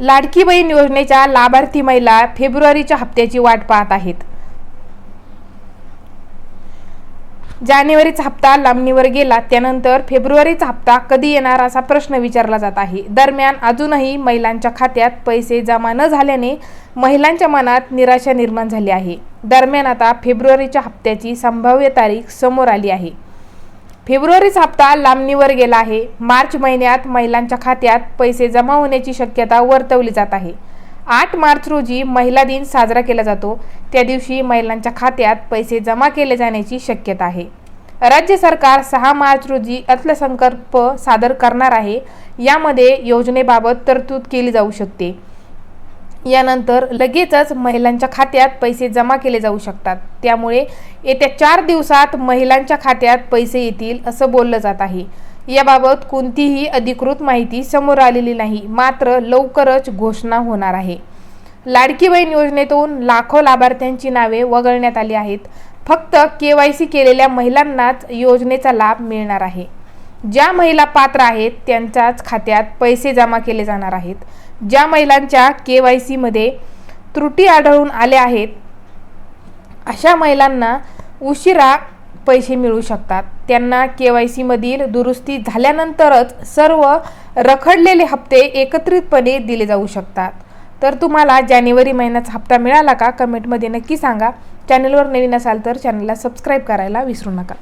लाडकी बहीण योजनेच्या लाभार्थी महिला फेब्रुवारीच्या हप्त्याची वाट पाहत आहेत. जानेवारीचा हप्ता लांबणीवर गेला, त्यानंतर फेब्रुवारीचा हप्ता कधी येणार असा प्रश्न विचारला जात आहे. दरम्यान अजूनही महिलांच्या खात्यात पैसे जमा न झाल्याने महिलांच्या मनात निराशा निर्माण झाली आहे. दरम्यान आता फेब्रुवारीच्या हप्त्याची संभाव्य तारीख समोर आली आहे. फेब्रुवारीचा हप्ता लांबणीवर गेला आहे. मार्च महिन्यात महिलांच्या खात्यात पैसे जमा होण्याची शक्यता वर्तवली जात आहे. 8 मार्च रोजी महिला दिन साजरा केला जातो. त्या दिवशी महिलांच्या खात्यात पैसे जमा केले जाण्याची शक्यता आहे. राज्य सरकार 6 मार्च रोजी अर्थसंकल्प सादर करणार आहे. यामध्ये योजनेबाबत तरतूद केली जाऊ शकते. यानंतर लगेचच महिलांच्या खात्यात पैसे जमा केले जाऊ शकतात. त्यामुळे येत्या 4 दिवसात महिलांच्या खात्यात पैसे येतील असं बोललं जात आहे. याबाबत कोणतीही अधिकृत माहिती समोर आलेली नाही, मात्र लवकरच घोषणा होणार आहे. लाडकी बहीण योजनेतून लाखो लाभार्थ्यांची नावे वगळण्यात आली आहेत. फक्त KYC केलेल्या महिलांनाच योजनेचा लाभ मिळणार आहे. ज्या महिला पात्र आहेत त्यांच्याच खात्यात पैसे जमा केले जाणार आहेत. ज्या महिलांच्या KYC मध्ये त्रुटी आढळून आल्या आहेत अशा महिलांना उशिरा पैसे मिळू शकतात. त्यांना KYC मधील दुरुस्ती झाल्यानंतरच सर्व रखडलेले हप्ते एकत्रितपणे दिले जाऊ शकतात. तर तुम्हाला जानेवारी महिन्याचा हप्ता मिळाला का? कमेंटमध्ये नक्की सांगा. चॅनलवर नवीन असाल तर चॅनलला सबस्क्राईब करायला विसरू नका.